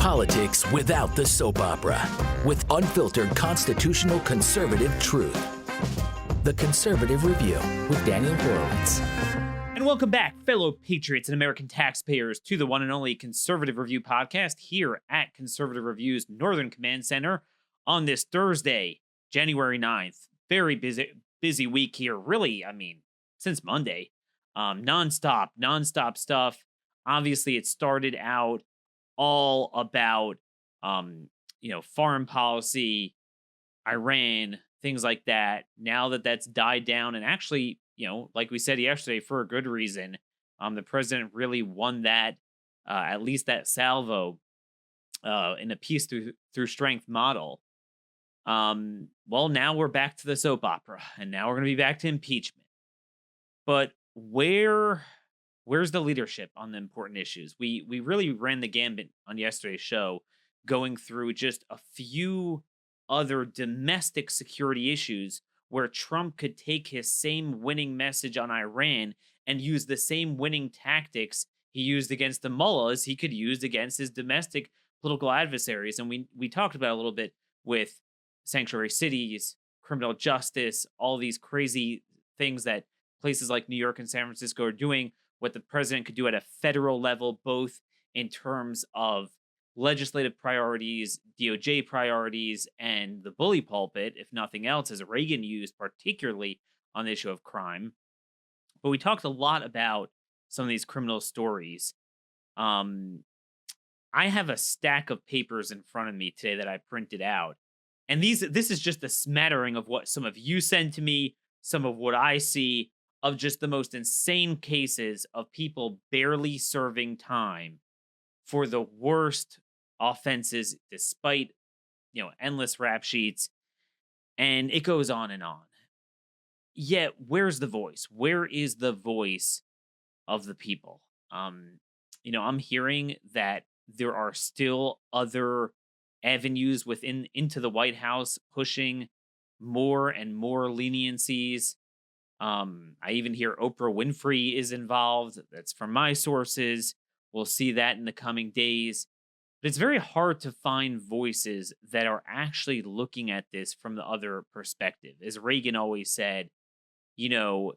Politics without the soap opera, with unfiltered constitutional conservative truth. The Conservative Review with Daniel Horowitz. And welcome back, fellow patriots and American taxpayers, to the one and only Conservative Review podcast here at Conservative Review's Northern Command Center on this Thursday, January 9th. Very busy week here. Really, since Monday. Nonstop stuff. Obviously, it started out all about, foreign policy, Iran, things like that. Now that that's died down, and actually, like we said yesterday, for a good reason, the president really won that, at least that salvo, in a peace through strength model. Well, now we're back to the soap opera, and now we're going to be back to impeachment. But where's the leadership on the important issues? We really ran the gambit on yesterday's show, going through just a few other domestic security issues where Trump could take his same winning message on Iran and use the same winning tactics he used against the mullahs he could use against his domestic political adversaries. And we talked about a little bit with sanctuary cities, criminal justice, all these crazy things that places like New York and San Francisco are doing, what the president could do at a federal level, both in terms of legislative priorities, DOJ priorities, and the bully pulpit, if nothing else, as Reagan used, particularly on the issue of crime. But we talked a lot about some of these criminal stories. I have a stack of papers in front of me today that I printed out. And this is just a smattering of what some of you send to me, some of what I see, of just the most insane cases of people barely serving time for the worst offenses, despite, endless rap sheets. And it goes on and on. Yet, where's the voice? Where is the voice of the people? I'm hearing that there are still other avenues into the White House pushing more and more leniencies. I even hear Oprah Winfrey is involved. That's from my sources. We'll see that in the coming days. But it's very hard to find voices that are actually looking at this from the other perspective. As Reagan always said, the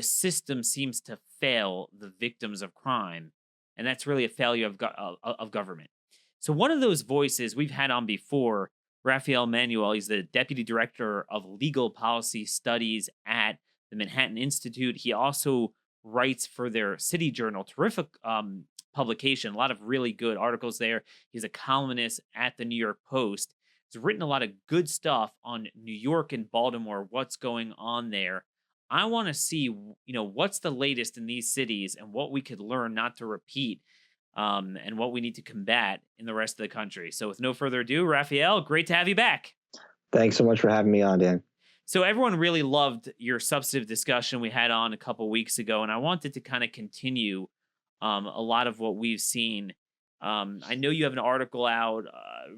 system seems to fail the victims of crime, and that's really a failure of government. So one of those voices we've had on before, Rafael Mangual, he's the Deputy Director of Legal Policy Studies at the Manhattan Institute. He also writes for their City Journal, terrific publication, a lot of really good articles there. He's a columnist at the New York Post. He's written a lot of good stuff on New York and Baltimore, what's going on there. I want to see, what's the latest in these cities and what we could learn not to repeat, and what we need to combat in the rest of the country. So with no further ado, Rafael, great to have you back. Thanks so much for having me on, Dan. So everyone really loved your substantive discussion we had on a couple weeks ago, and I wanted to kind of continue a lot of what we've seen. I know you have an article out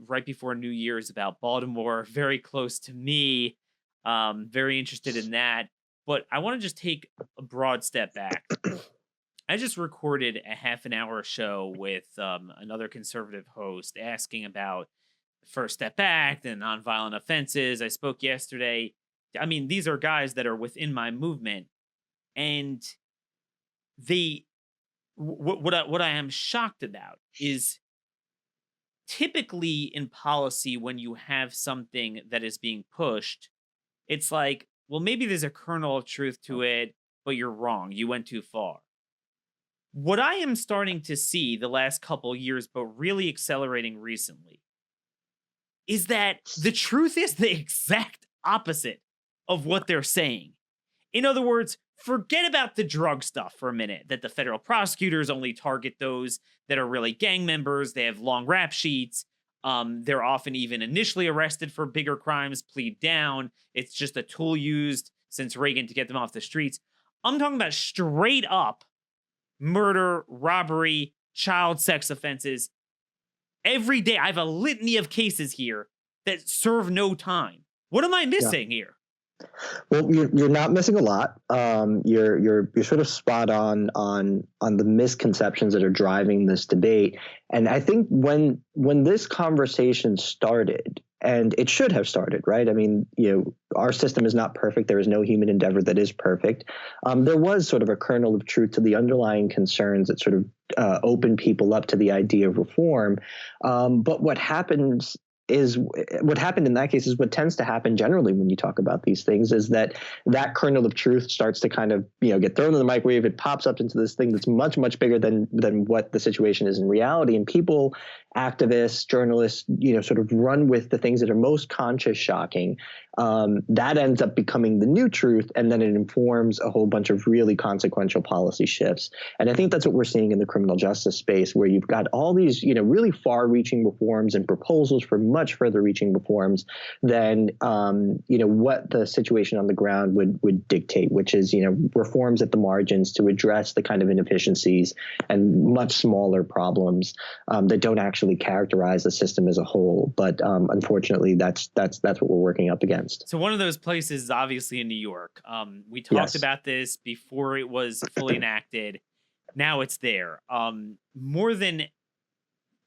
right before New Year's about Baltimore, very close to me. Very interested in that. But I want to just take a broad step back. I just recorded a half an hour show with another conservative host asking about the First Step Act and nonviolent offenses. I spoke yesterday. These are guys that are within my movement, and what I am shocked about is typically in policy, when you have something that is being pushed, it's like, well, maybe there's a kernel of truth to it, but you're wrong. You went too far. What I am starting to see the last couple years, but really accelerating recently, is that the truth is the exact opposite of what they're saying. In other words, forget about the drug stuff for a minute, that the federal prosecutors only target those that are really gang members. They have long rap sheets. They're often even initially arrested for bigger crimes, plead down. It's just a tool used since Reagan to get them off the streets. I'm talking about straight up murder, robbery, child sex offenses. Every day, I have a litany of cases here that serve no time. What am I missing here? Well, you're not missing a lot. You're sort of spot on the misconceptions that are driving this debate. And I think when this conversation started, and it should have started, right? I mean, our system is not perfect. There is no human endeavor that is perfect. There was sort of a kernel of truth to the underlying concerns that sort of opened people up to the idea of reform. But what happened in that case is what tends to happen generally when you talk about these things, is that kernel of truth starts to kind of get thrown in the microwave. It pops up into this thing that's much, much bigger than what the situation is in reality. And people, activists, journalists, sort of run with the things that are most conscious shocking. That ends up becoming the new truth, and then it informs a whole bunch of really consequential policy shifts. And I think that's what we're seeing in the criminal justice space, where you've got all these, really far-reaching reforms and proposals for much further-reaching reforms than, what the situation on the ground would dictate, which is, reforms at the margins to address the kind of inefficiencies and much smaller problems that don't actually characterize the system as a whole. But unfortunately, that's what we're working up against. So one of those places is obviously in New York. We talked about this before it was fully enacted. Now it's there. More than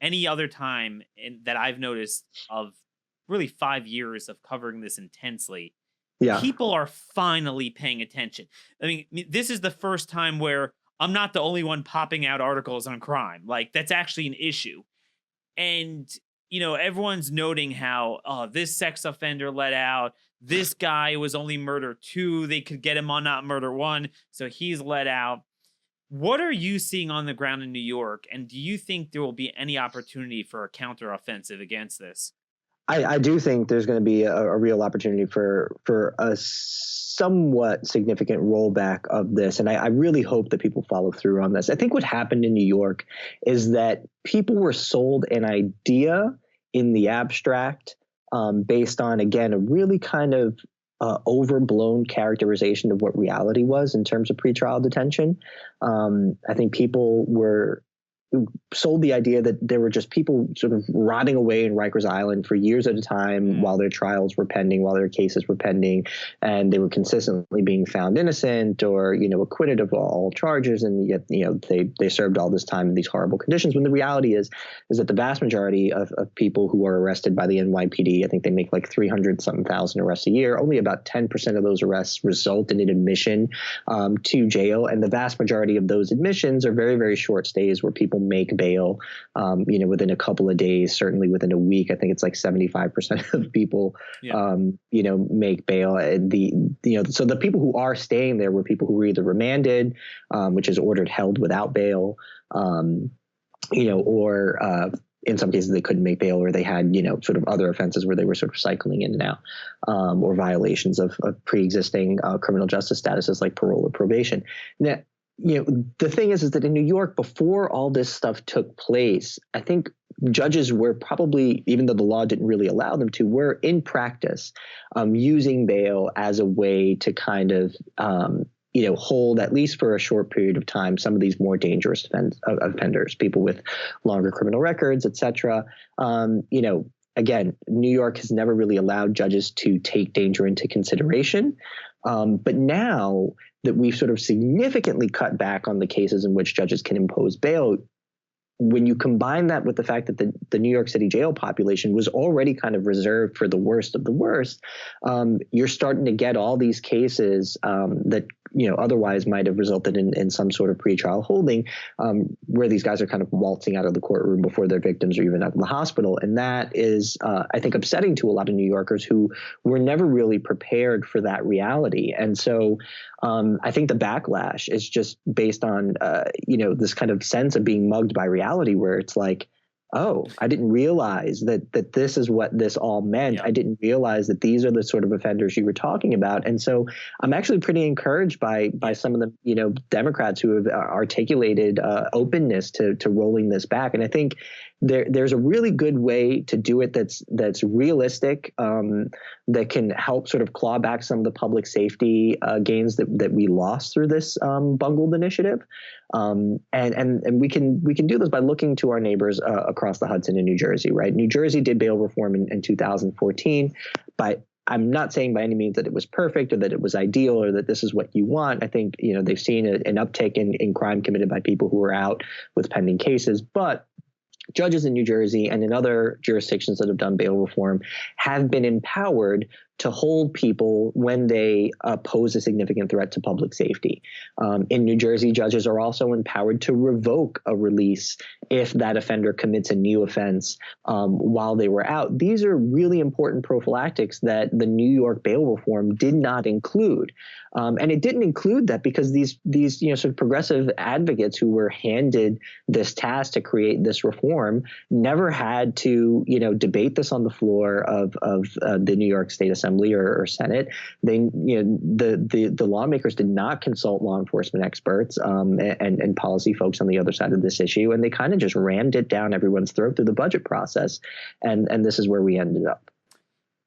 any other time that I've noticed of really 5 years of covering this intensely, people are finally paying attention. I mean, this is the first time where I'm not the only one popping out articles on crime. Like, that's actually an issue. And everyone's noting how this sex offender let out. This guy was only murder 2. They could get him on not murder 1. So he's let out. What are you seeing on the ground in New York? And do you think there will be any opportunity for a counteroffensive against this? I do think there's going to be a real opportunity for a somewhat significant rollback of this. And I really hope that people follow through on this. I think what happened in New York is that people were sold an idea in the abstract based on, again, a really kind of overblown characterization of what reality was in terms of pretrial detention. I think people were sold the idea that there were just people sort of rotting away in Rikers Island for years at a time while their trials were pending, while their cases were pending, and they were consistently being found innocent or, acquitted of all charges. And yet, they served all this time in these horrible conditions, when the reality is that the vast majority of people who are arrested by the NYPD, I think they make like 300-something thousand arrests a year. Only about 10% of those arrests result in an admission to jail. And the vast majority of those admissions are very, very short stays where people make bail, within a couple of days, certainly within a week. I think it's like 75% of people, make bail. So the people who are staying there were people who were either remanded, which is ordered held without bail, or in some cases they couldn't make bail, or they had, sort of other offenses where they were sort of cycling in and out, or violations of pre-existing criminal justice statuses like parole or probation. Now, the thing is that in New York, before all this stuff took place, I think judges were probably, even though the law didn't really allow them to, were in practice using bail as a way to kind of, hold, at least for a short period of time, some of these more dangerous offenders, people with longer criminal records, et cetera. Again, New York has never really allowed judges to take danger into consideration. But now that we've sort of significantly cut back on the cases in which judges can impose bail, when you combine that with the fact that the New York City jail population was already kind of reserved for the worst of the worst, you're starting to get all these cases that otherwise might have resulted in some sort of pretrial holding, where these guys are kind of waltzing out of the courtroom before their victims are even out in the hospital. And that is, I think, upsetting to a lot of New Yorkers who were never really prepared for that reality. And so I think the backlash is just based on, this kind of sense of being mugged by reality, where it's like, oh, I didn't realize that this is what this all meant. Yeah. I didn't realize that these are the sort of offenders you were talking about. And so I'm actually pretty encouraged by some of the, Democrats who have articulated openness to rolling this back. And I think there's a really good way to do it that's realistic, that can help sort of claw back some of the public safety gains that we lost through this bungled initiative. And we can do this by looking to our neighbors across the Hudson in New Jersey, right? New Jersey did bail reform in 2014, but I'm not saying by any means that it was perfect or that it was ideal or that this is what you want. I think, they've seen an uptick in crime committed by people who are out with pending cases, but judges in New Jersey and in other jurisdictions that have done bail reform have been empowered to hold people when they pose a significant threat to public safety. In New Jersey, judges are also empowered to revoke a release if that offender commits a new offense while they were out. These are really important prophylactics that the New York bail reform did not include. And it didn't include that because these sort of progressive advocates who were handed this task to create this reform never had to, debate this on the floor of the New York State Assembly or Senate. The lawmakers did not consult law enforcement experts and policy folks on the other side of this issue, and they kind of just rammed it down everyone's throat through the budget process, and this is where we ended up.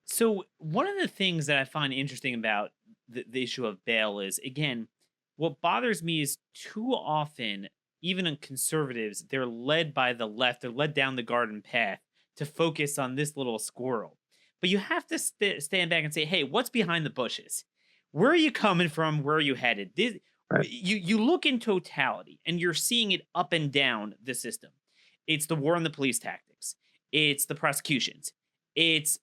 So one of the things that I find interesting about the issue of bail is, again, what bothers me is too often, even in conservatives, they're led by the left, they're led down the garden path to focus on this little squirrel. But you have to stand back and say, hey, what's behind the bushes? Where are you coming from? Where are you headed? Right. You look in totality, and you're seeing it up and down the system. It's the war on the police tactics. It's the prosecutions. It's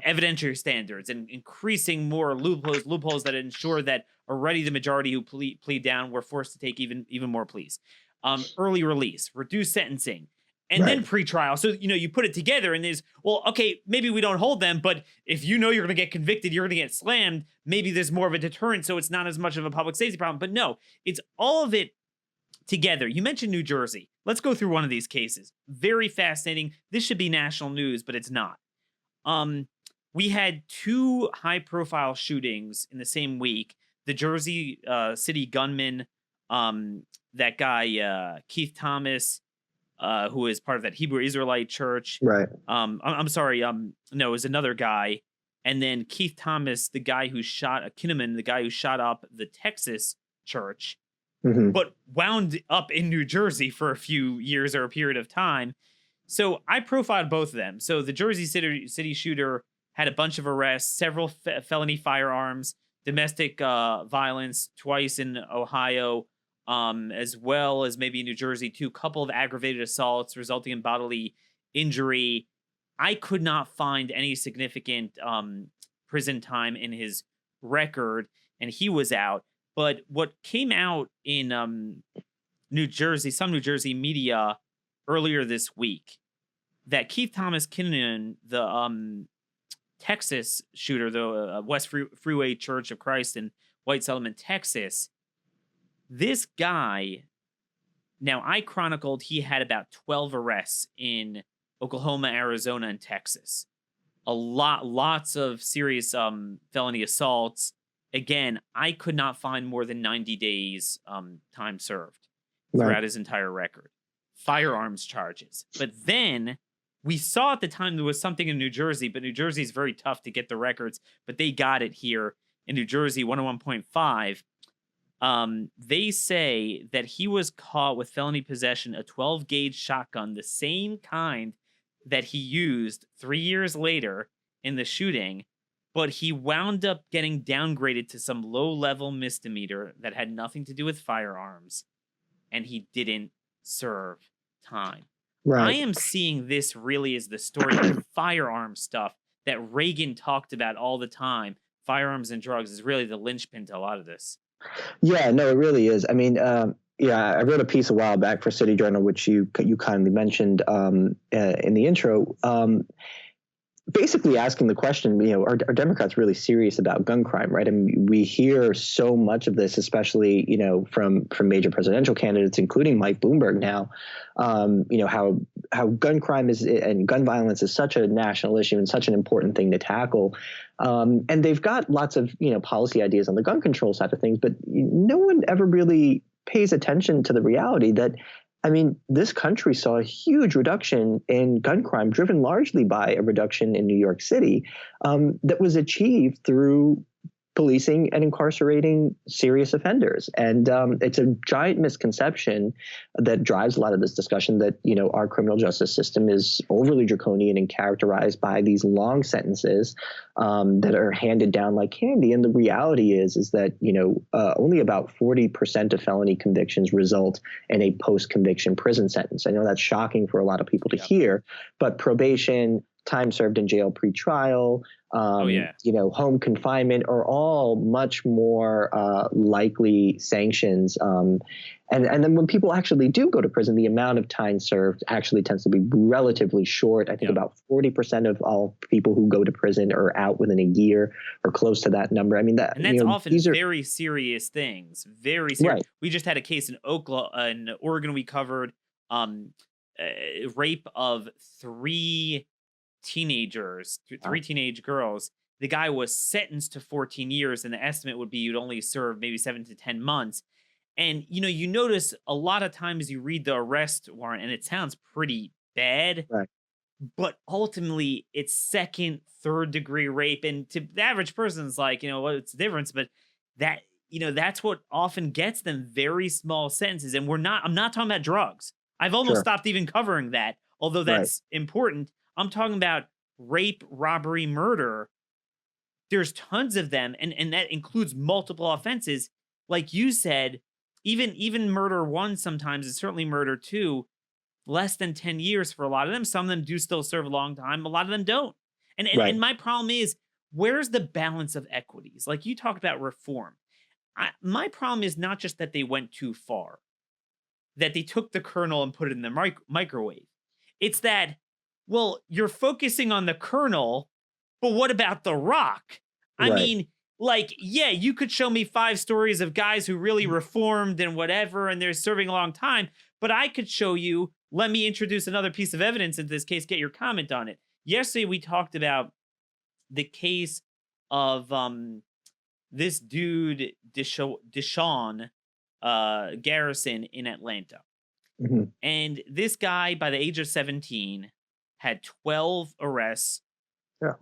evidentiary standards and increasing more loopholes that ensure that already the majority who plead down were forced to take even more pleas. Early release, reduced sentencing, and then pretrial. So, you put it together and there's, well, okay, maybe we don't hold them, but if you're going to get convicted, you're going to get slammed. Maybe there's more of a deterrent, so it's not as much of a public safety problem. But no, it's all of it together. You mentioned New Jersey. Let's go through one of these cases. Very fascinating. This should be national news, but it's not. We had 2 high-profile shootings in the same week. The Jersey City gunman, that guy, Keith Thomas, who is part of that Hebrew Israelite church. Right. I'm sorry. No, it was another guy. And then Keith Thomas, the guy who shot Kinnaman, the guy who shot up the Texas church, but wound up in New Jersey for a few years or a period of time. So I profiled both of them. So the Jersey City shooter had a bunch of arrests, several felony firearms, domestic violence, twice in Ohio, as well as maybe New Jersey too, couple of aggravated assaults resulting in bodily injury. I could not find any significant prison time in his record, and he was out. But what came out in New Jersey, some New Jersey media earlier this week, that Keith Thomas Kinnaman, the Texas shooter, the West Freeway Church of Christ in White Settlement, Texas, this guy, now I chronicled he had about 12 arrests in Oklahoma, Arizona, and Texas. Lots of serious felony assaults. Again, I could not find more than 90 days time served throughout his entire record. Firearms charges. But then we saw at the time there was something in New Jersey, but New Jersey is very tough to get the records, but they got it here in New Jersey, 101.5. They say that he was caught with felony possession, a 12-gauge shotgun, the same kind that he used 3 years later in the shooting, but he wound up getting downgraded to some low-level misdemeanor that had nothing to do with firearms, and he didn't serve time. Right. I am seeing this really as the story of firearm stuff that Reagan talked about all the time. Firearms and drugs is really the linchpin to a lot of this. Yeah, no, it really is. I mean, I wrote a piece a while back for City Journal, which you kindly mentioned in the intro, basically asking the question, are Democrats really serious about gun crime, right? I mean, we hear so much of this, especially, from major presidential candidates, including Mike Bloomberg now, how gun crime and gun violence is such a national issue and such an important thing to tackle. And they've got lots of, policy ideas on the gun control side of things, but no one ever really pays attention to the reality that, this country saw a huge reduction in gun crime, driven largely by a reduction in New York City, that was achieved through policing and incarcerating serious offenders. And it's a giant misconception that drives a lot of this discussion that, our criminal justice system is overly draconian and characterized by these long sentences that are handed down like candy. And the reality is that, only about 40% of felony convictions result in a post-conviction prison sentence. I know that's shocking for a lot of people to hear, but probation, time served in jail pre-trial, home confinement are all much more likely sanctions. And then when people actually do go to prison, the amount of time served actually tends to be relatively short. I think about 40% of all people who go to prison are out within a year or close to that number. I mean, and that's often very serious things. Very serious. Right. We just had a case in Oregon we covered, rape of three teenage girls. The guy was sentenced to 14 years, and the estimate would be you'd only serve maybe 7 to 10 months. And, you notice a lot of times you read the arrest warrant and it sounds pretty bad, right, but ultimately it's second, third degree rape. And to the average person, it's like, what's the difference? But that, that's what often gets them very small sentences. And I'm not talking about drugs. I've almost stopped even covering that, although that's important. I'm talking about rape, robbery, murder. There's tons of them, and that includes multiple offenses. Like you said, even murder 1 sometimes, and certainly murder 2, less than 10 years for a lot of them. Some of them do still serve a long time. A lot of them don't. And my problem is, where's the balance of equities? Like you talked about reform. My problem is not just that they went too far, that they took the kernel and put it in the microwave. It's that, well, you're focusing on the kernel, but what about the rock? I mean, you could show me 5 stories of guys who really reformed and whatever, and they're serving a long time, but I could show you, let me introduce another piece of evidence in this case, get your comment on it. Yesterday, we talked about the case of this dude, Deshaun Garrison in Atlanta. Mm-hmm. And this guy, by the age of 17, had 12 arrests,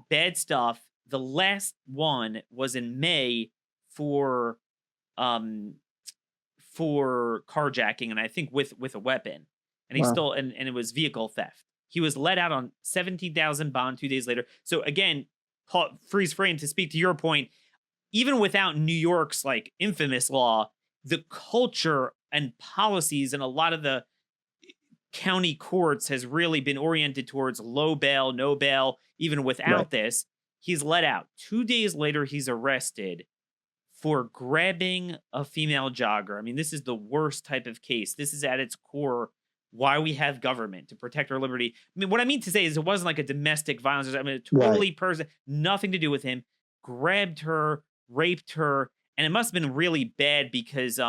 bad stuff. The last one was in May for carjacking, and I think with a weapon. And he stole, and it was vehicle theft. He was let out on $17,000 bond 2 days later. So again, freeze frame to speak to your point, even without New York's like infamous law, the culture and policies and a lot of the county courts has really been oriented towards low bail, no bail, even without this. He's let out. 2 days later, he's arrested for grabbing a female jogger. I mean, this is the worst type of case. This is at its core why we have government, to protect our liberty. I mean, what I mean to say is it wasn't like a domestic violence. I mean, totally nothing to do with him. Grabbed her, raped her, and it must have been really bad because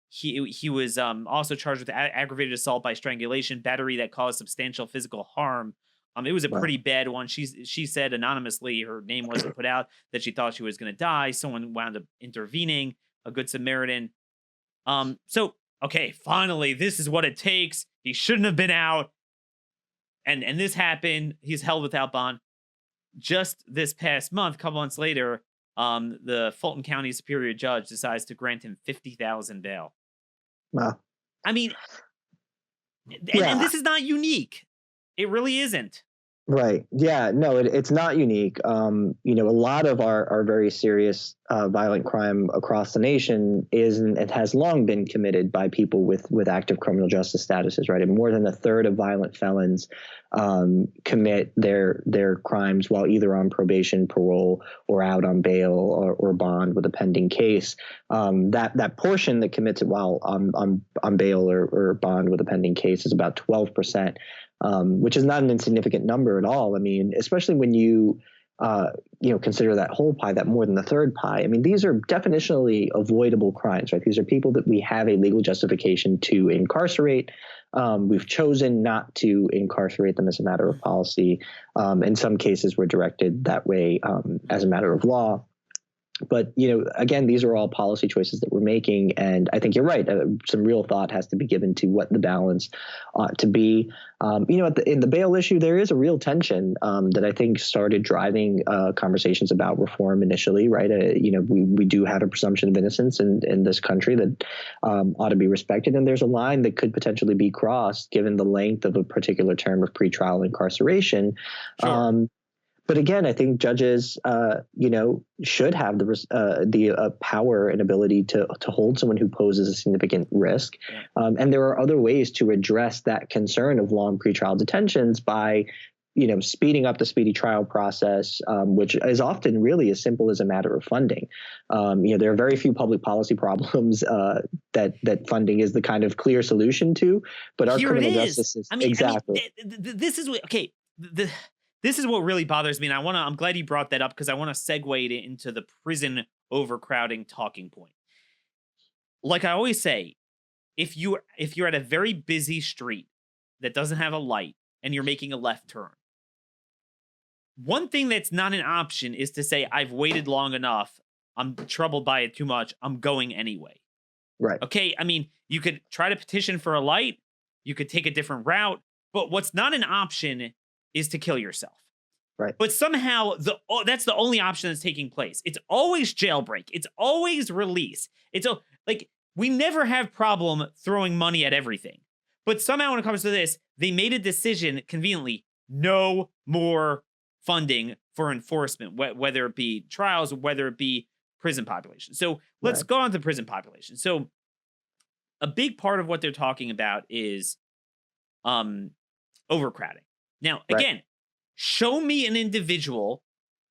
he was also charged with aggravated assault by strangulation, battery that caused substantial physical harm. It was a pretty bad one. She said anonymously, her name wasn't put out, that she thought she was going to die. Someone wound up intervening, a good Samaritan. So, okay, finally, this is what it takes. He shouldn't have been out. And this happened. He's held without bond. Just this past month, a couple months later, the Fulton County Superior Judge decides to grant him $50,000 bail. Wow. I mean, and this is not unique. It really isn't. Right. Yeah. No, it's not unique. A lot of our very serious violent crime across the nation is and has long been committed by people with active criminal justice statuses. Right. And more than a third of violent felons commit their crimes while either on probation, parole, or out on bail or bond with a pending case. That portion that commits it while on bail or bond with a pending case is about 12%. Which is not an insignificant number at all. I mean, especially when you consider that whole pie, that more than the third pie. I mean, these are definitionally avoidable crimes, right? These are people that we have a legal justification to incarcerate. We've chosen not to incarcerate them as a matter of policy. In some cases, we're directed that way as a matter of law. But, again, these are all policy choices that we're making. And I think you're right. Some real thought has to be given to what the balance ought to be. In the bail issue, there is a real tension that I think started driving conversations about reform initially, right? We do have a presumption of innocence in this country that ought to be respected. And there's a line that could potentially be crossed given the length of a particular term of pretrial incarceration. Sure. But again, I think judges, should have the power and ability to hold someone who poses a significant risk. Yeah. And there are other ways to address that concern of long pretrial detentions by, speeding up the speedy trial process, which is often really as simple as a matter of funding. There are very few public policy problems that funding is the kind of clear solution to. But our criminal justice system, exactly. This is okay. This is what really bothers me, and I'm glad you brought that up because I want to segue it into the prison overcrowding talking point. Like I always say, if you're at a very busy street that doesn't have a light and you're making a left turn, one thing that's not an option is to say, I've waited long enough, I'm troubled by it too much, I'm going anyway. Right. Okay, you could try to petition for a light, you could take a different route, but what's not an option is to kill yourself. Right. But somehow that's the only option that's taking place. It's always jailbreak. It's always release. It's like we never have problem throwing money at everything. But somehow when it comes to this, they made a decision conveniently, no more funding for enforcement, whether it be trials, whether it be prison population. So let's go on to prison population. So a big part of what they're talking about is overcrowding. Now, again, show me an individual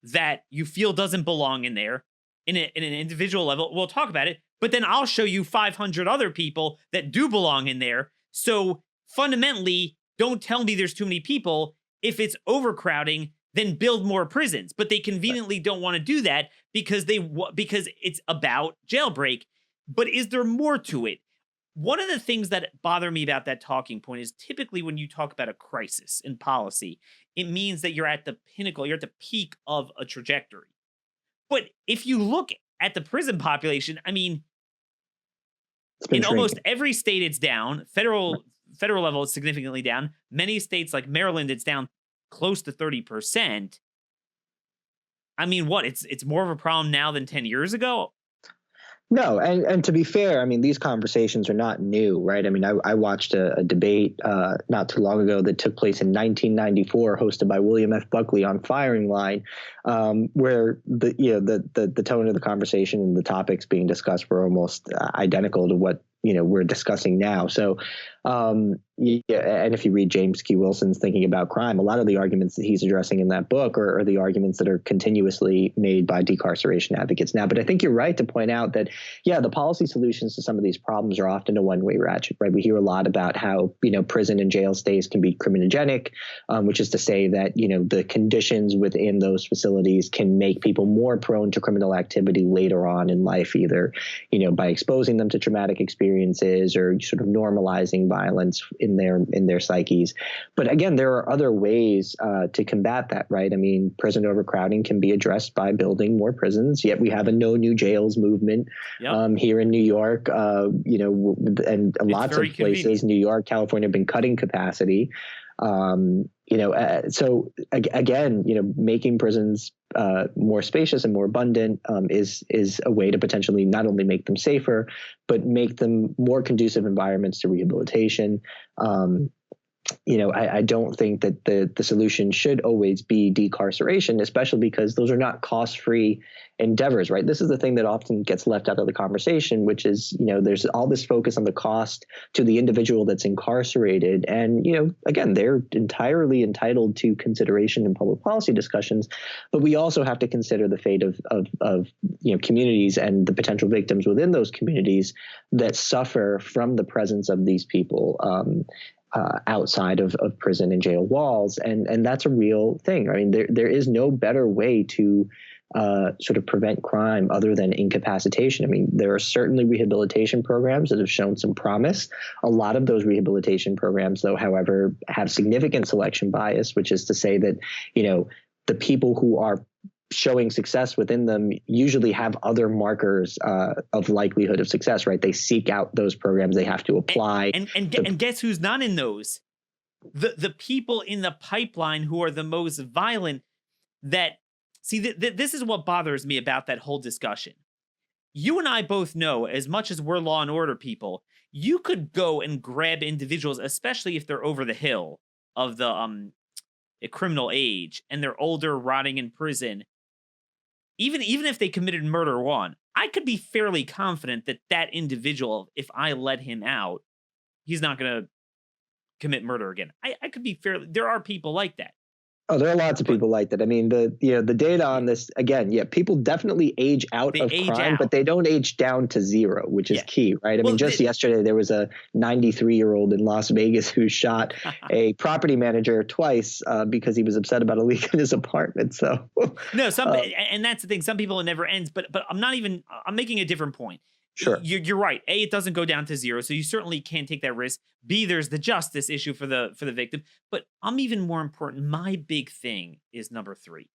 that you feel doesn't belong in there in an individual level. We'll talk about it, but then I'll show you 500 other people that do belong in there. So fundamentally, don't tell me there's too many people. If it's overcrowding, then build more prisons. But they conveniently don't want to do that because it's about jailbreak. But is there more to it? One of the things that bother me about that talking point is typically when you talk about a crisis in policy, it means that you're at the pinnacle, you're at the peak of a trajectory. But if you look at the prison population, in almost every state it's down. Federal level it's significantly down. Many states like Maryland, it's down close to 30%. It's more of a problem now than 10 years ago. No, and to be fair, these conversations are not new, right? I watched a debate not too long ago that took place in 1994, hosted by William F. Buckley on Firing Line, where the tone of the conversation and the topics being discussed were almost identical to what we're discussing now. So, and if you read James Q. Wilson's Thinking About Crime, a lot of the arguments that he's addressing in that book are the arguments that are continuously made by decarceration advocates now. But I think you're right to point out that, the policy solutions to some of these problems are often a one-way ratchet, right? We hear a lot about how, prison and jail stays can be criminogenic, which is to say that, the conditions within those facilities can make people more prone to criminal activity later on in life, either, by exposing them to traumatic experiences or sort of normalizing violence in their psyches. But again, there are other ways to combat that, right? Prison overcrowding can be addressed by building more prisons. Yet we have a no new jails movement here in New York, and lots of places, New York, California, have been cutting capacity. So again, making prisons more spacious and more abundant is a way to potentially not only make them safer, but make them more conducive environments to rehabilitation. I don't think that the solution should always be decarceration, especially because those are not cost-free endeavors, right? This is the thing that often gets left out of the conversation, which is, there's all this focus on the cost to the individual that's incarcerated. And, again, they're entirely entitled to consideration in public policy discussions, but we also have to consider the fate of communities and the potential victims within those communities that suffer from the presence of these people outside of prison and jail walls. And that's a real thing. There is no better way to sort of prevent crime other than incapacitation. There are certainly rehabilitation programs that have shown some promise. A lot of those rehabilitation programs, though, however, have significant selection bias, which is to say that, the people who are showing success within them usually have other markers of likelihood of success, right? They seek out those programs. They have to apply. And guess who's not in those? The people in the pipeline who are the most violent. That see, this is what bothers me about that whole discussion. You and I both know, as much as we're law and order people, you could go and grab individuals, especially if they're over the hill of the criminal age and they're older, rotting in prison. Even if they committed murder one, I could be fairly confident that that individual, if I let him out, he's not going to commit murder again. I could be fairly. There are people like that. Oh, there are lots of people like that. I mean, the data on this, again, people definitely age out of crime, but they don't age down to zero, which is key, right? I mean, just yesterday, there was a 93-year-old in Las Vegas who shot a property manager twice because he was upset about a leak in his apartment. So no, and that's the thing. Some people, it never ends, but I'm making a different point. Sure. You're right. A, it doesn't go down to zero, so you certainly can't take that risk. B, there's the justice issue for the victim. But I'm even more important. My big thing is number 3.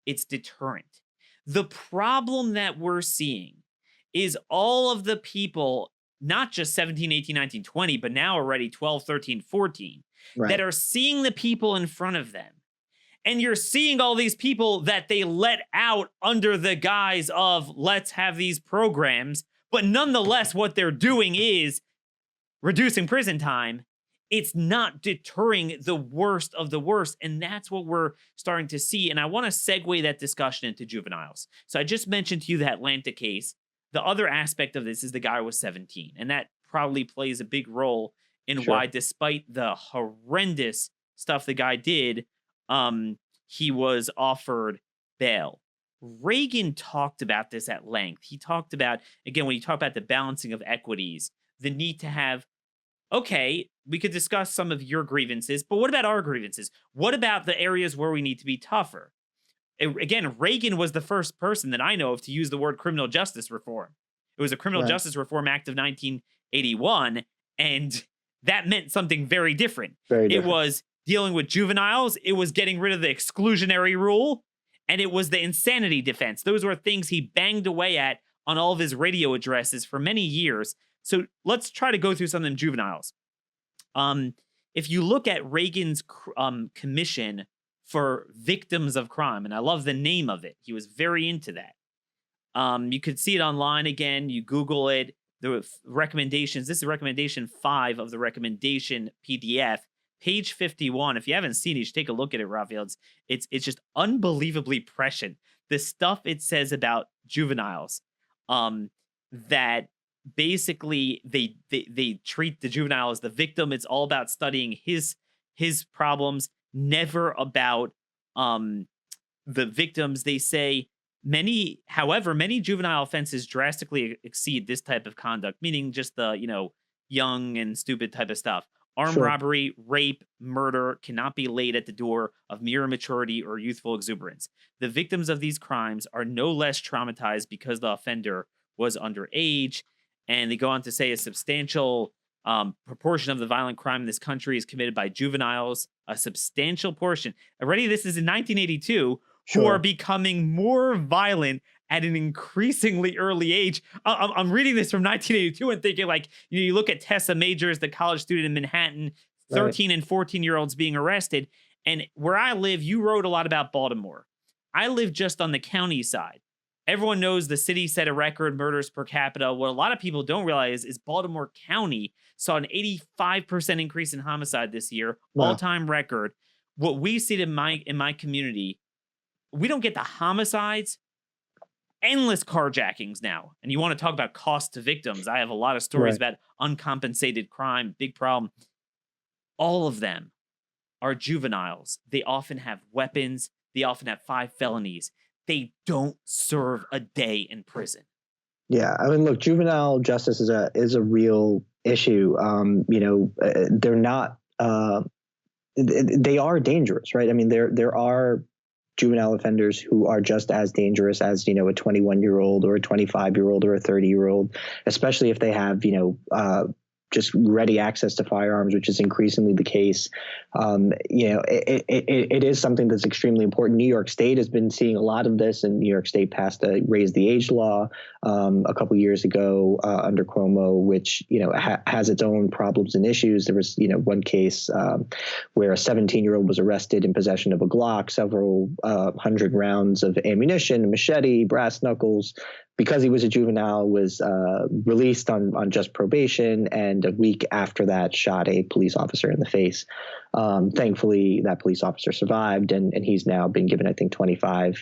It's deterrent. The problem that we're seeing is all of the people, not just 17, 18, 19, 20, but now already 12, 13, 14, that are seeing the people in front of them. And you're seeing all these people that they let out under the guise of let's have these programs. But nonetheless, what they're doing is reducing prison time. It's not deterring the worst of the worst. And that's what we're starting to see. And I want to segue that discussion into juveniles. So I just mentioned to you the Atlanta case. The other aspect of this is the guy was 17. And that probably plays a big role in why, despite the horrendous stuff the guy did, he was offered bail. Reagan talked about this at length. He talked about, again, when you talk about the balancing of equities, the need to have, okay, we could discuss some of your grievances, but what about our grievances? What about the areas where we need to be tougher? Again, Reagan was the first person that I know of to use the word criminal justice reform. It was a Criminal Justice Reform Act of 1981, and that meant something very different. It was dealing with juveniles. It was getting rid of the exclusionary rule. And it was the insanity defense. Those were things he banged away at on all of his radio addresses for many years. So let's try to go through some of them juveniles. If you look at Reagan's commission for victims of crime, and I love the name of it. He was very into that. You could see it online again. You Google it. The recommendations. This is recommendation 5 of the recommendation PDF. Page 51. If you haven't seen it, you should take a look at it, Rafael. It's just unbelievably prescient. The stuff it says about juveniles, that basically they treat the juvenile as the victim. It's all about studying his problems, never about the victims. They say many juvenile offenses drastically exceed this type of conduct, meaning just the young and stupid type of stuff. Armed robbery, rape, murder cannot be laid at the door of mere immaturity or youthful exuberance. The victims of these crimes are no less traumatized because the offender was underage. And they go on to say a substantial proportion of the violent crime in this country is committed by juveniles. A substantial portion. Already, this is in 1982, who are becoming more violent at an increasingly early age. I'm reading this from 1982 and thinking, like, you look at Tessa Majors, the college student in Manhattan, 13 and 14-year-olds being arrested. And where I live, you wrote a lot about Baltimore. I live just on the county side. Everyone knows the city set a record murders per capita. What a lot of people don't realize is Baltimore County saw an 85% increase in homicide this year, all-time record. What we see in my community, we don't get the homicides, endless carjackings now. And you want to talk about cost to victims. I have a lot of stories about uncompensated crime, big problem. All of them are juveniles. They often have weapons. They often have 5 felonies. They don't serve a day in prison. Yeah, I mean, look, juvenile justice is a real issue. They're not. They are dangerous, right? I mean, there are juvenile offenders who are just as dangerous as, a 21-year-old or a 25-year-old or a 30-year-old, especially if they have, just ready access to firearms, which is increasingly the case. It is something that's extremely important. New York State has been seeing a lot of this, and New York State passed a raise the age law a couple years ago under Cuomo, which has its own problems and issues. There was one case where a 17-year-old was arrested in possession of a Glock, several hundred rounds of ammunition, a machete, brass knuckles. Because he was a juvenile, was released on just probation, and a week after that shot a police officer in the face. Thankfully, that police officer survived, and he's now been given, I think, 25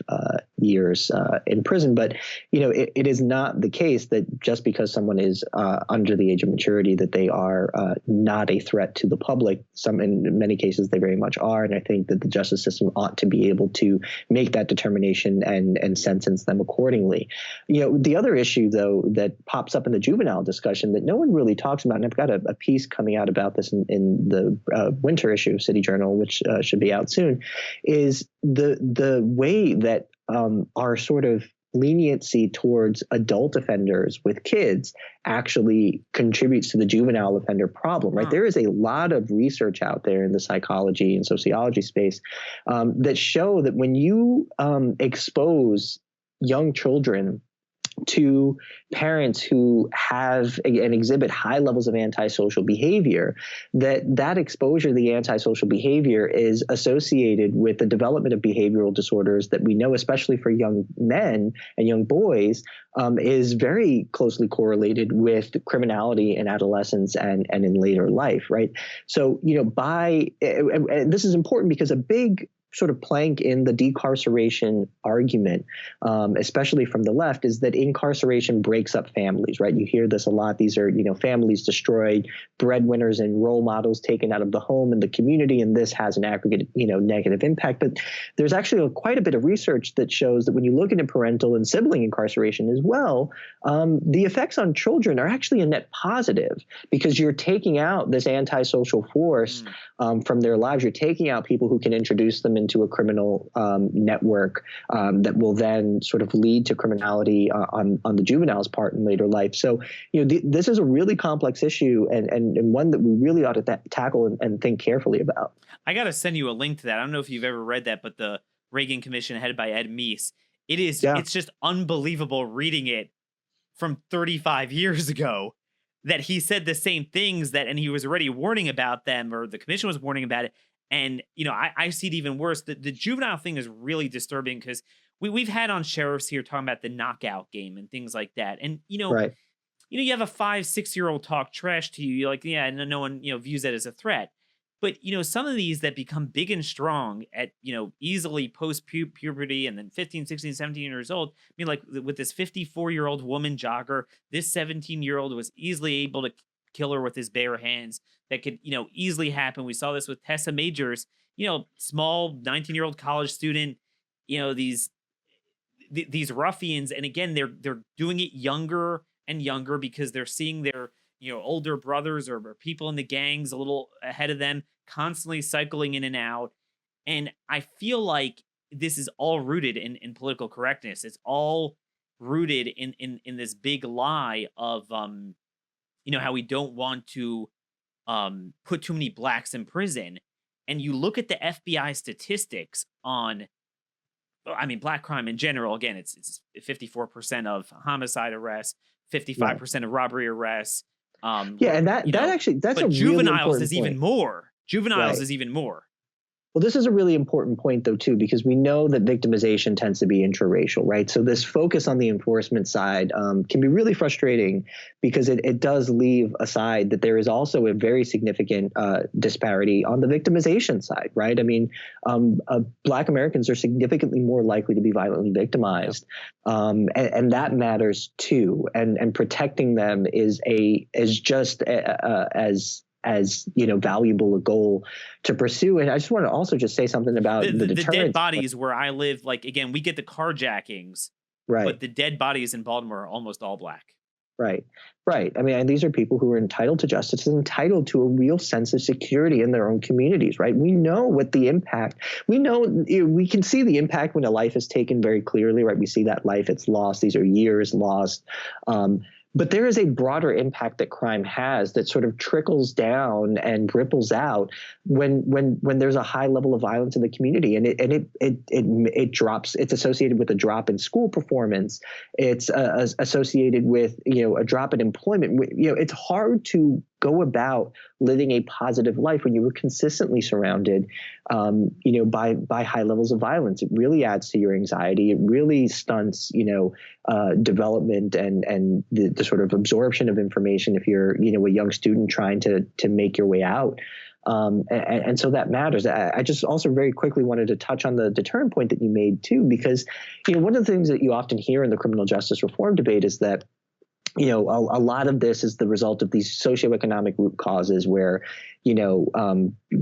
years in prison. But, it is not the case that just because someone is under the age of maturity that they are not a threat to the public. In many cases, they very much are. And I think that the justice system ought to be able to make that determination and sentence them accordingly. The other issue, though, that pops up in the juvenile discussion that no one really talks about, and I've got a piece coming out about this in the winter issue of City Journal, which should be out soon, is the way that our sort of leniency towards adult offenders with kids actually contributes to the juvenile offender problem, right? There is a lot of research out there in the psychology and sociology space that show that when you expose young children to parents who have and exhibit high levels of antisocial behavior, that exposure to the antisocial behavior is associated with the development of behavioral disorders that we know, especially for young men and young boys, is very closely correlated with criminality in adolescence and in later life, right? So, and this is important because a big sort of plank in the decarceration argument, especially from the left, is that incarceration breaks up families, right? You hear this a lot. These are, families destroyed, breadwinners and role models taken out of the home and the community, and this has an aggregate, negative impact. But there's actually quite a bit of research that shows that when you look into parental and sibling incarceration as well, the effects on children are actually a net positive because you're taking out this antisocial force from their lives. You're taking out people who can introduce them into a criminal network that will then sort of lead to criminality on the juvenile's part in later life. So, this is a really complex issue and one that we really ought to tackle and think carefully about. I got to send you a link to that. I don't know if you've ever read that, but the Reagan Commission headed by Ed Meese, it's just unbelievable reading it from 35 years ago that he said the same things and he was already warning about them, or the commission was warning about it. And, I see it even worse. The juvenile thing is really disturbing because we've had on sheriffs here talking about the knockout game and things like that. And, right. You have a 5-6-year-old talk trash to you. You're like, yeah, no one, views that as a threat. But, some of these that become big and strong at, easily post-puberty and then 15, 16, 17 years old. I mean, like with this 54-year-old woman jogger, this 17-year-old was easily able to kill her with his bare hands. That could, easily happen. We saw this with Tessa Majors, small 19-year-old college student, these ruffians. And again, they're doing it younger and younger because they're seeing their, older brothers or people in the gangs a little ahead of them constantly cycling in and out. And I feel like this is all rooted in political correctness. It's all rooted in this big lie of, how we don't want to put too many blacks in prison. And you look at the FBI statistics on, black crime in general. Again, it's 54% of homicide arrests, 55% of robbery arrests. And that's a juveniles really is even more. Juveniles is even more. Well, this is a really important point, though, too, because we know that victimization tends to be intraracial, right? So this focus on the enforcement side can be really frustrating because it does leave aside that there is also a very significant disparity on the victimization side, right? I mean, Black Americans are significantly more likely to be violently victimized, and that matters too. And protecting them is just as valuable a goal to pursue. And I just want to also just say something about the deterrent. The dead bodies where I live, like, again, we get the carjackings, right? But the dead bodies in Baltimore are almost all black. Right. I mean, these are people who are entitled to justice, entitled to a real sense of security in their own communities, right? We know what the impact, we can see the impact when a life is taken very clearly, right? We see that life, it's lost. These are years lost. But there is a broader impact that crime has that sort of trickles down and ripples out when there's a high level of violence in the community, and it drops. It's associated with a drop in school performance. It's associated with a drop in employment. It's hard to go about living a positive life when you were consistently surrounded, by high levels of violence. It really adds to your anxiety. It really stunts, development and the sort of absorption of information if you're, a young student trying to make your way out. And so that matters. I just also very quickly wanted to touch on the deterrent point that you made too, because, one of the things that you often hear in the criminal justice reform debate is that a lot of this is the result of these socioeconomic root causes where,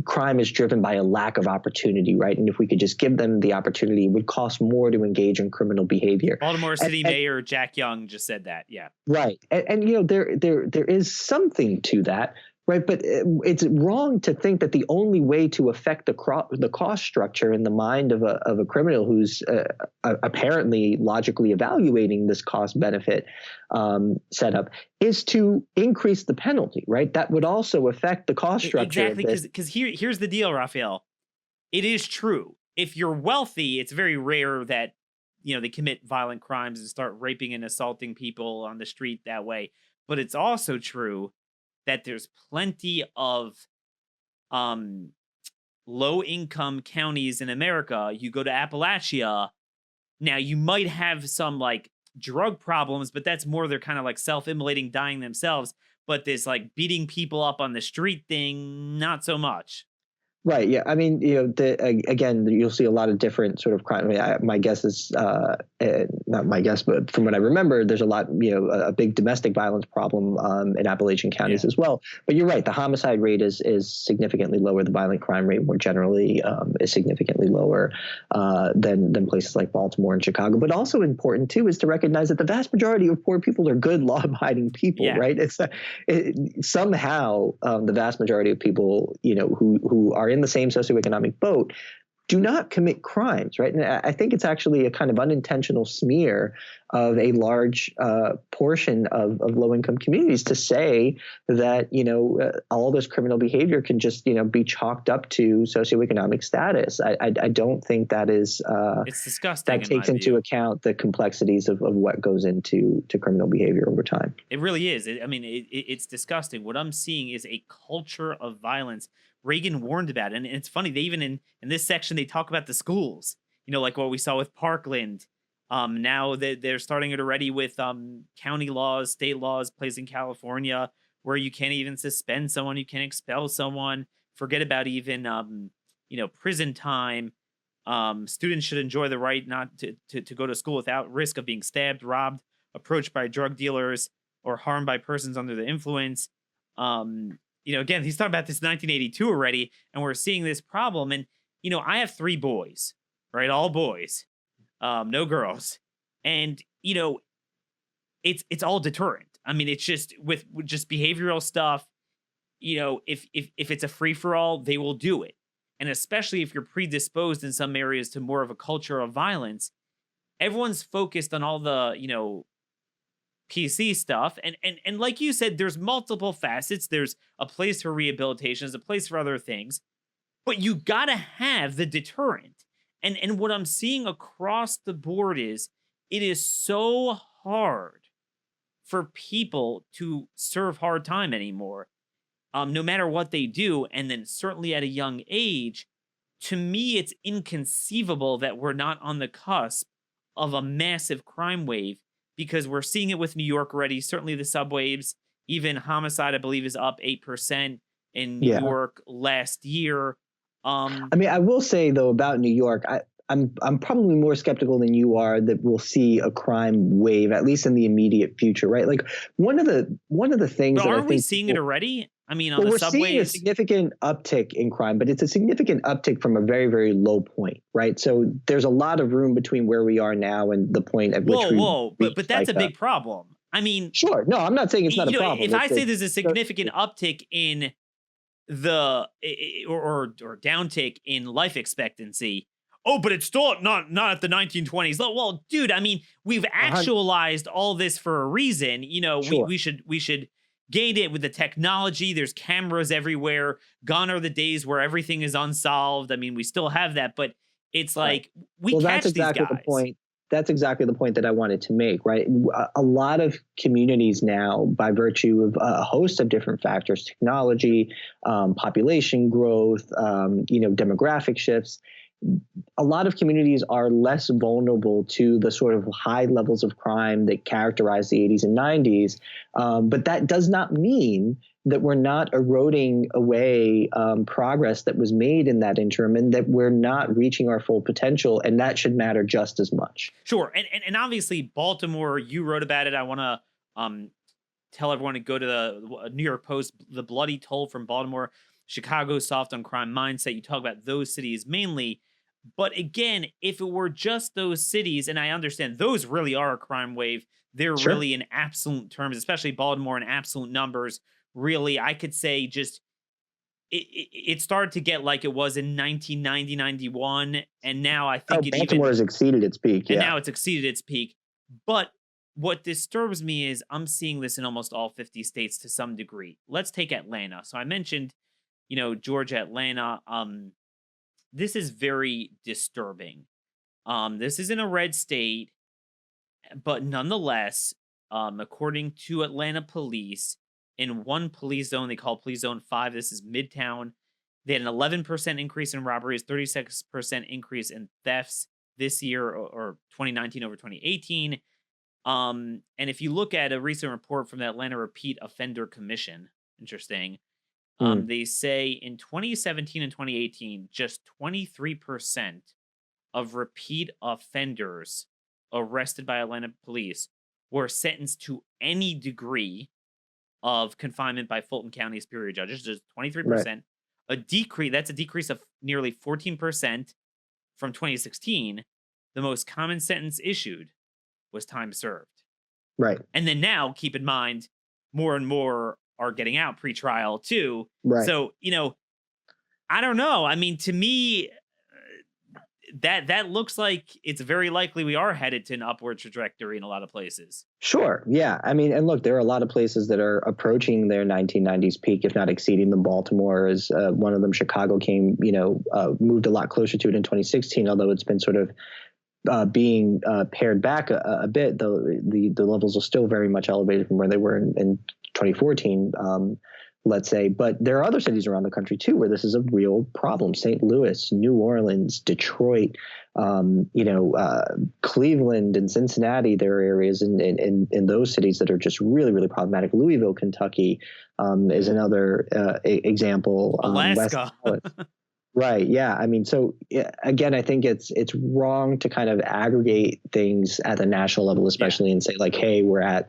crime is driven by a lack of opportunity, right? And if we could just give them the opportunity, it would cost more to engage in criminal behavior. Baltimore City Mayor Jack Young just said that. Yeah. Right. And there is something to that. Right. But it's wrong to think that the only way to affect the cost structure in the mind of a criminal who's apparently logically evaluating this cost benefit setup is to increase the penalty. Right. That would also affect the cost structure. Exactly. Because here's the deal, Rafael. It is true. If you're wealthy, it's very rare that, they commit violent crimes and start raping and assaulting people on the street that way. But it's also true that there's plenty of low-income counties in America. You go to Appalachia, now you might have some like drug problems, but that's more they're kind of like self-immolating, dying themselves. But this like beating people up on the street thing, not so much. Right. Yeah. I mean, again, you'll see a lot of different sort of crime. I mean, my guess is not my guess, but from what I remember, there's a lot, a big domestic violence problem in Appalachian counties as well. But you're right. The homicide rate is significantly lower. The violent crime rate more generally is significantly lower than places like Baltimore and Chicago. But also important, too, is to recognize that the vast majority of poor people are good, law-abiding people. Yeah. Right. Somehow the vast majority of people, who are in the same socioeconomic boat do not commit crimes, right? And I think it's actually a kind of unintentional smear of a large portion of low-income communities to say that, all this criminal behavior can just, be chalked up to socioeconomic status. I don't think that is it's disgusting. That takes into account the complexities of what goes into criminal behavior over time. It really is. It's disgusting. What I'm seeing is a culture of violence. Reagan warned about it. And it's funny, they even in this section, they talk about the schools, like what we saw with Parkland. Now they're starting it already with county laws, state laws, places in California where you can't even suspend someone, you can't expel someone. Forget about even, prison time. Students should enjoy the right not to go to school without risk of being stabbed, robbed, approached by drug dealers, or harmed by persons under the influence. Again, he's talking about this 1982 already, and we're seeing this problem. And, I have 3 boys, right? All boys, no girls. And, it's all deterrent. I mean, it's just with just behavioral stuff, if it's a free for all, they will do it. And especially if you're predisposed in some areas to more of a culture of violence, everyone's focused on all the, PC stuff. And like you said, there's multiple facets. There's a place for rehabilitation, there's a place for other things, but you got to have the deterrent. And what I'm seeing across the board is it is so hard for people to serve hard time anymore, no matter what they do. And then certainly at a young age, to me, it's inconceivable that we're not on the cusp of a massive crime wave, because we're seeing it with New York already. Certainly the subwaves, even homicide, I believe, is up 8% in New York last year. I will say, though, about New York, I'm probably more skeptical than you are that we'll see a crime wave, at least in the immediate future, right? Like one of the things. But aren't we seeing it already? I mean, on the subways, we're seeing a significant uptick in crime, but it's a significant uptick from a very, very low point, right? So there's a lot of room between where we are now and the point at which but that's a big problem. I mean, sure, no, I'm not saying it's not a problem. If I say there's a significant uptick in the or downtick in life expectancy, oh, but it's still not at the 1920s. Well, dude, I mean, we've actualized all this for a reason. You know, Sure. we should gate it with the technology. There's cameras everywhere. Gone are the days where everything is unsolved. I mean, we still have that, but it's like we catch these guys. The point. That's exactly the point that I wanted to make, right? A lot of communities now, by virtue of a host of different factors, technology, population growth, demographic shifts, a lot of communities are less vulnerable to the sort of high levels of crime that characterized the 80s and 90s. But that does not mean that we're not eroding away progress that was made in that interim, and that we're not reaching our full potential. And that should matter just as much. Sure. And obviously, Baltimore, you wrote about it. I want to tell everyone to go to the New York Post, The Bloody Toll from Baltimore, Chicago, Soft on Crime Mindset. You talk about those cities mainly. But again, if it were just those cities, and I understand those really are a crime wave, they're really in absolute terms, especially Baltimore in absolute numbers. Really, I could say just it started to get like it was in 1990, 91. And now I think Baltimore has exceeded its peak. And now it's exceeded its peak. But what disturbs me is I'm seeing this in almost all 50 states to some degree. Let's take Atlanta. So I mentioned, Georgia, Atlanta. This is very disturbing. This isn't a red state, but nonetheless, according to Atlanta police, in one police zone they call Police Zone 5, this is Midtown, they had an 11% increase in robberies, 36% increase in thefts this year, or 2019 over 2018. And if you look at a recent report from the Atlanta Repeat Offender Commission, interesting, they say in 2017 and 2018, just 23% of repeat offenders arrested by Atlanta police were sentenced to any degree of confinement by Fulton County Superior Judges, just 23%. Right. That's a decrease of nearly 14% from 2016. The most common sentence issued was time served. Right. And then now, keep in mind, more and more are getting out pre-trial too. Right. So, I don't know. I mean, to me, that looks like it's very likely we are headed to an upward trajectory in a lot of places. Sure. Yeah. I mean, and look, there are a lot of places that are approaching their 1990s peak, if not exceeding them. Baltimore is one of them. Chicago moved a lot closer to it in 2016, although it's been sort of being pared back a bit, though the levels are still very much elevated from where they were in 2014, let's say. But there are other cities around the country, too, where this is a real problem. St. Louis, New Orleans, Detroit, Cleveland and Cincinnati. There are areas in those cities that are just really, really problematic. Louisville, Kentucky is another example. Alaska. Right. Yeah. I mean, so again, I think it's wrong to kind of aggregate things at the national level, especially, and say like, hey, we're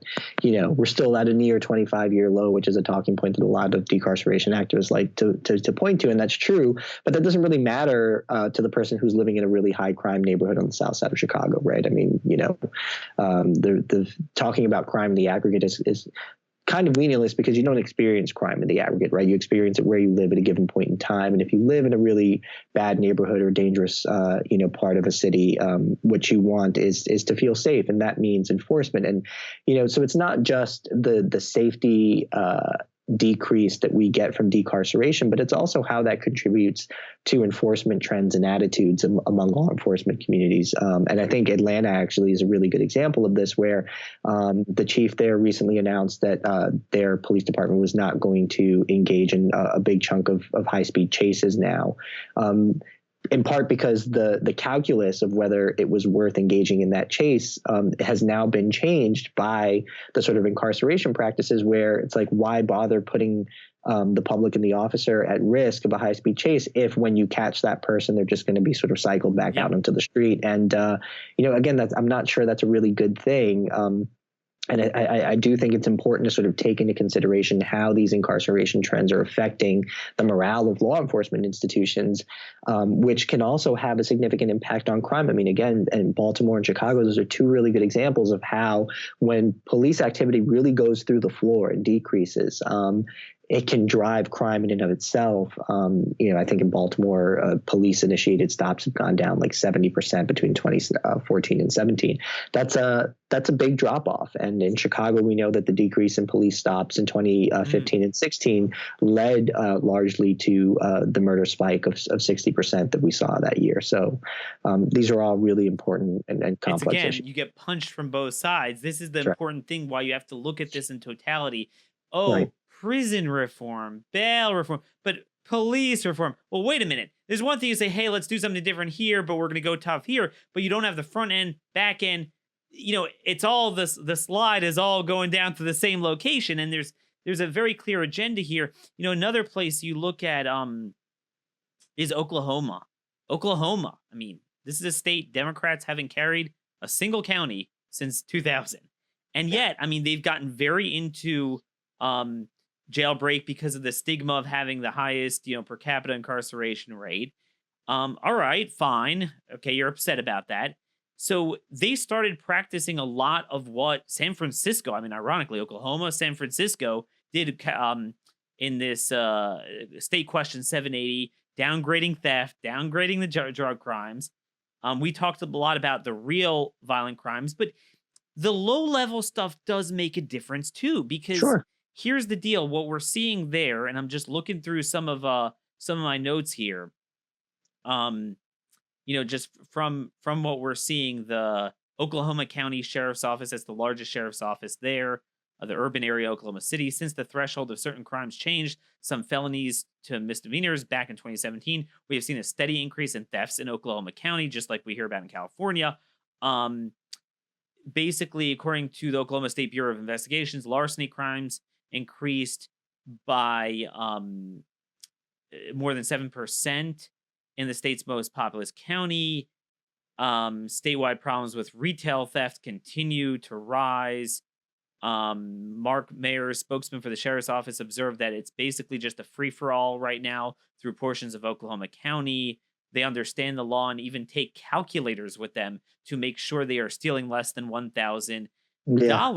still at a near 25-year low, which is a talking point that a lot of decarceration activists like to point to. And that's true. But that doesn't really matter to the person who's living in a really high crime neighborhood on the south side of Chicago. Right. I mean, the talking about crime in the aggregate is kind of meaningless because you don't experience crime in the aggregate, right? You experience it where you live at a given point in time. And if you live in a really bad neighborhood or dangerous, part of a city, what you want is to feel safe. And that means enforcement. And, so it's not just the safety, decrease that we get from decarceration, but it's also how that contributes to enforcement trends and attitudes among law enforcement communities. And I think Atlanta actually is a really good example of this, where the chief there recently announced that their police department was not going to engage in a big chunk of high-speed chases now. In part because the calculus of whether it was worth engaging in that chase has now been changed by the sort of incarceration practices, where it's like, why bother putting the public and the officer at risk of a high-speed chase if when you catch that person, they're just going to be sort of cycled back out onto the street. And, again, I'm not sure that's a really good thing. And I do think it's important to sort of take into consideration how these incarceration trends are affecting the morale of law enforcement institutions, which can also have a significant impact on crime. I mean, again, in Baltimore and Chicago, those are two really good examples of how when police activity really goes through the floor and decreases, it can drive crime in and of itself. I think in Baltimore, police-initiated stops have gone down like 70% between 2014 and 17. That's a big drop-off. And in Chicago, we know that the decrease in police stops in 2015 and 16 led largely to the murder spike of 60% that we saw that year. So these are all really important and complex issues. You get punched from both sides. This is the Sure. important thing why you have to look at this in totality. Oh, Right. prison reform, bail reform, but police reform. Well, wait a minute. There's one thing you say, hey, let's do something different here, but we're going to go tough here. But you don't have the front end, back end. It's all this. The slide is all going down to the same location, and there's a very clear agenda here. Another place you look at is Oklahoma. Oklahoma. I mean, this is a state Democrats haven't carried a single county since 2000, and yet, I mean, they've gotten very into jailbreak because of the stigma of having the highest, per capita incarceration rate. All right, fine. Okay, you're upset about that. So they started practicing a lot of what San Francisco, I mean, ironically, Oklahoma, San Francisco did in this state question 780, downgrading theft, downgrading the drug crimes. We talked a lot about the real violent crimes, but the low-level stuff does make a difference too, because Sure. Here's the deal. What we're seeing there, and I'm just looking through some of my notes here. Just from what we're seeing, the Oklahoma County Sheriff's Office, that's the largest sheriff's office there, the urban area, Oklahoma City. Since the threshold of certain crimes changed, some felonies to misdemeanors back in 2017, we have seen a steady increase in thefts in Oklahoma County, just like we hear about in California. Basically, according to the Oklahoma State Bureau of Investigations, larceny crimes increased by more than 7% in the state's most populous county. Statewide problems with retail theft continue to rise. Mark Mayer, spokesman for the sheriff's office, observed that it's basically just a free-for-all right now through portions of Oklahoma County. They understand the law and even take calculators with them to make sure they are stealing less than $1,000. Yeah.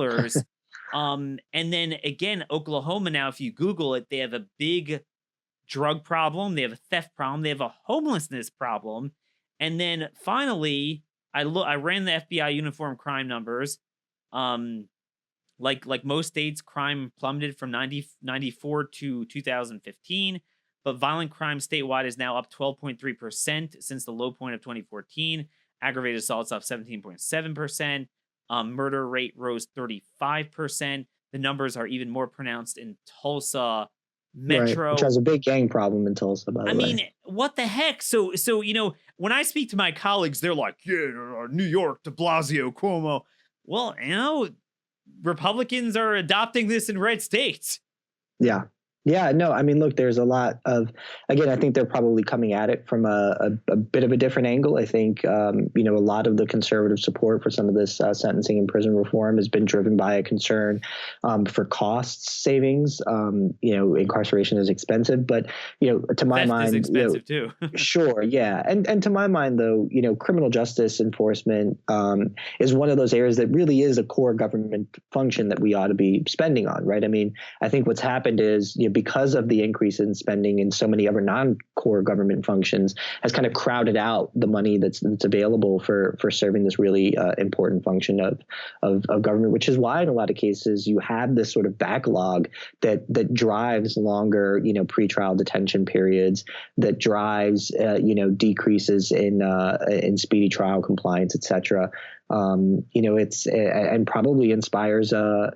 And then again, Oklahoma now, if you Google it, they have a big drug problem, they have a theft problem, they have a homelessness problem. And then finally, I ran the FBI uniform crime numbers. Like most states, crime plummeted from 1994 to 2015, but violent crime statewide is now up 12.3% since the low point of 2014. Aggravated assaults up 17.7%. Murder rate rose 35%. The numbers are even more pronounced in Tulsa Metro. Right, which has a big gang problem in Tulsa, by the way. I mean, what the heck? So when I speak to my colleagues, they're like, yeah, New York, de Blasio, Cuomo. Well, Republicans are adopting this in red states. Yeah. Yeah, no, I mean, look, there's a lot of, again, I think they're probably coming at it from a bit of a different angle. I think, a lot of the conservative support for some of this sentencing and prison reform has been driven by a concern for cost savings. Incarceration is expensive, but, to my Theft mind, is expensive too. Sure. Yeah. And to my mind, though, criminal justice enforcement is one of those areas that really is a core government function that we ought to be spending on. Right. I mean, I think what's happened is, because of the increase in spending in so many other non-core government functions, has kind of crowded out the money that's available for serving this really important function of government, which is why in a lot of cases you have this sort of backlog that drives longer, pretrial detention periods, that drives, decreases in speedy trial compliance, et cetera. It's and probably inspires a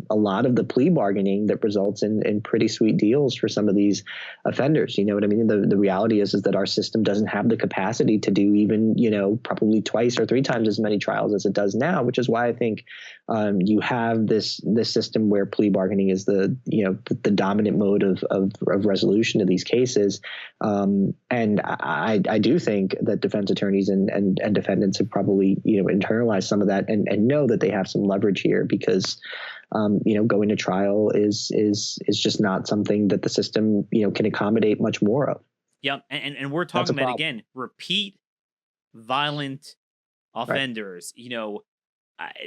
lot of the plea bargaining that results in pretty sweet deals for some of these offenders. You know what I mean? The reality is that our system doesn't have the capacity to do even probably twice or three times as many trials as it does now, which is why I think you have this system where plea bargaining is the dominant mode of resolution of these cases. And I do think that defense attorneys and defendants have probably internalize some of that and know that they have some leverage here because, going to trial is just not something that the system, can accommodate much more of. Yep. And we're talking about, again, repeat violent offenders,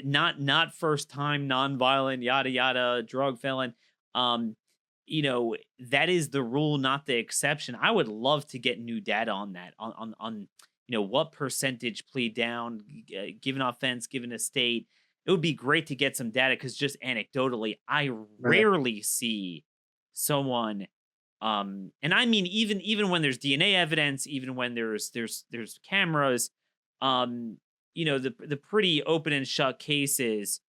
not first time, nonviolent, yada, yada, drug felon. that is the rule, not the exception. I would love to get new data on that, on what percentage plead down, given offense, given a state. It would be great to get some data because just anecdotally, I Right. rarely see someone, and I mean even when there's DNA evidence, even when there's cameras, the pretty open and shut cases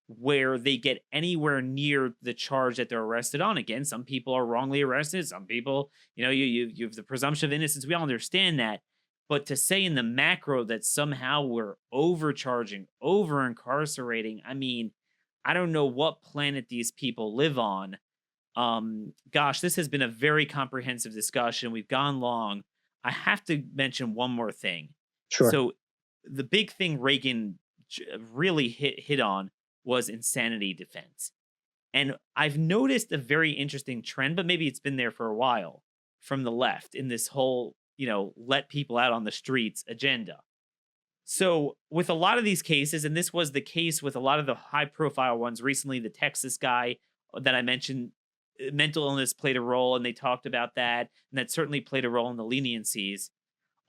where they get anywhere near the charge that they're arrested on. Again, some people are wrongly arrested. Some people, you have the presumption of innocence. We all understand that. But to say in the macro that somehow we're overcharging, over incarcerating, I mean, I don't know what planet these people live on. Gosh, this has been a very comprehensive discussion. We've gone long. I have to mention one more thing. Sure. So the big thing Reagan really hit on was insanity defense. And I've noticed a very interesting trend, but maybe it's been there for a while from the left in this whole, let people out on the streets agenda. So with a lot of these cases, and this was the case with a lot of the high profile ones recently, the Texas guy that I mentioned, mental illness played a role, and they talked about that. And that certainly played a role in the leniencies.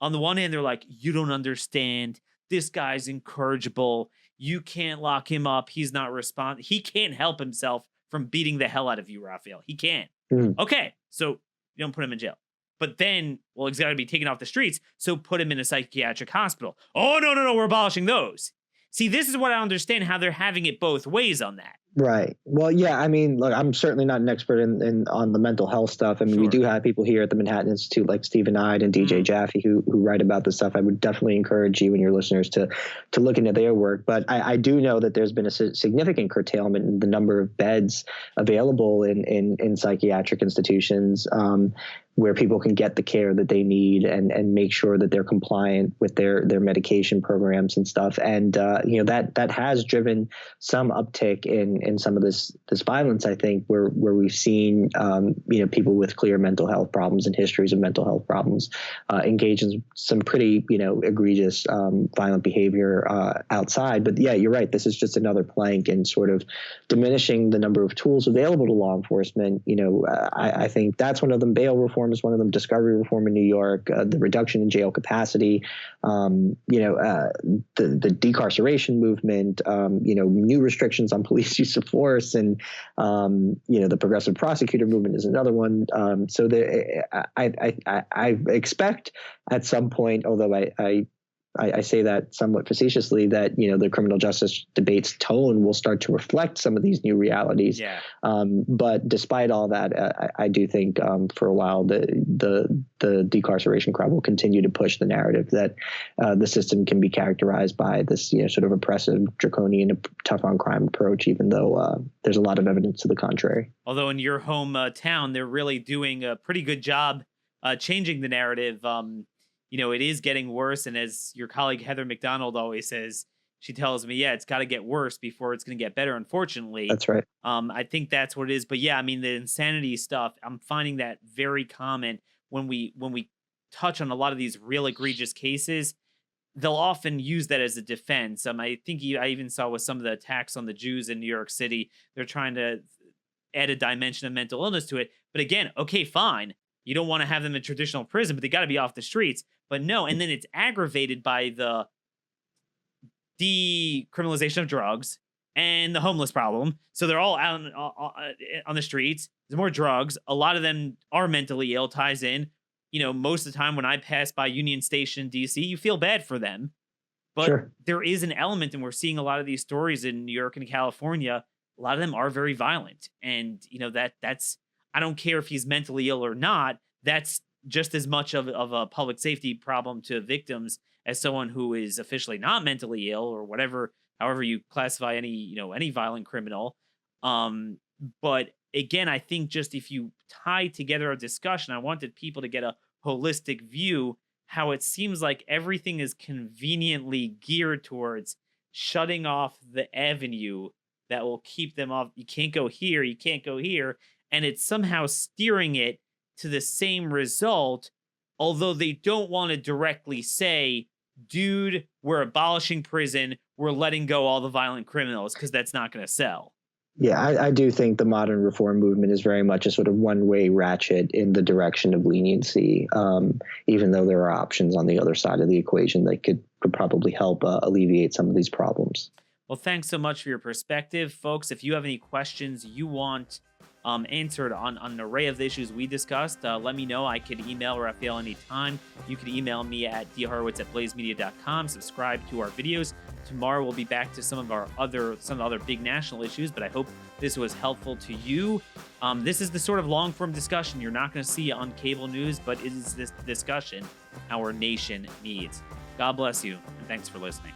On the one hand, they're like, you don't understand. This guy's incorrigible. You can't lock him up. He's not responding. He can't help himself from beating the hell out of you, Rafael. He can't. Mm. Okay, so you don't put him in jail. But then, well, he's got to be taken off the streets, so put him in a psychiatric hospital. Oh, no, we're abolishing those. See, this is what I understand how they're having it both ways on that. Right. Well, yeah, I mean, look, I'm certainly not an expert on the mental health stuff. I mean, we do have people here at the Manhattan Institute like Stephen Ide and DJ Jaffe who write about this stuff. I would definitely encourage you and your listeners to look into their work. But I do know that there's been a significant curtailment in the number of beds available in psychiatric institutions, where people can get the care that they need and make sure that they're compliant with their medication programs and stuff. And that has driven some uptick in some of this violence, I think, where we've seen people with clear mental health problems and histories of mental health problems engage in some pretty egregious violent behavior outside. But yeah, you're right. This is just another plank in sort of diminishing the number of tools available to law enforcement. I think that's one of them. Bail reform is one of them. Discovery reform in New York, the reduction in jail capacity, the decarceration movement, new restrictions on police use of force, and the progressive prosecutor movement is another one. So I expect at some point, although I say that somewhat facetiously, that the criminal justice debate's tone will start to reflect some of these new realities. Yeah. But despite all that, I do think for a while the decarceration crowd will continue to push the narrative that the system can be characterized by this sort of oppressive, draconian, tough on crime approach, even though there's a lot of evidence to the contrary. Although in your hometown, they're really doing a pretty good job changing the narrative. It is getting worse. And as your colleague Heather McDonald always says, she tells me, it's got to get worse before it's going to get better, unfortunately. That's right. I think that's what it is. But yeah, I mean, the insanity stuff, I'm finding that very common when we touch on a lot of these real egregious cases. They'll often use that as a defense. I think I even saw with some of the attacks on the Jews in New York City, they're trying to add a dimension of mental illness to it. But again, okay, fine. You don't want to have them in traditional prison, but they got to be off the streets. But no, and then it's aggravated by the decriminalization of drugs and the homeless problem. So they're all out on the streets. There's more drugs. A lot of them are mentally ill, ties in. Most of the time when I pass by Union Station in D.C., you feel bad for them. But Sure. There is an element, and we're seeing a lot of these stories in New York and California. A lot of them are very violent. And, that's, I don't care if he's mentally ill or not. That's just as much of a public safety problem to victims as someone who is officially not mentally ill or whatever, however you classify any violent criminal. But again, I think just if you tie together a discussion, I wanted people to get a holistic view, how it seems like everything is conveniently geared towards shutting off the avenue that will keep them off. You can't go here. You can't go here. And it's somehow steering it to the same result, although they don't want to directly say, dude, we're abolishing prison, we're letting go all the violent criminals, because that's not going to sell. Yeah, I do think the modern reform movement is very much a sort of one-way ratchet in the direction of leniency, even though there are options on the other side of the equation that could probably help alleviate some of these problems. Well, thanks so much for your perspective, folks. If you have any questions you want answered on an array of the issues we discussed, let me know. I could email Rafael anytime. You could email me at dhorowitz@blazemedia.com. Subscribe to our videos. Tomorrow we'll be back to some of the other big national issues, but I hope this was helpful to you. This is the sort of long-form discussion you're not going to see on cable news, but it is this discussion our nation needs. God bless you, and thanks for listening.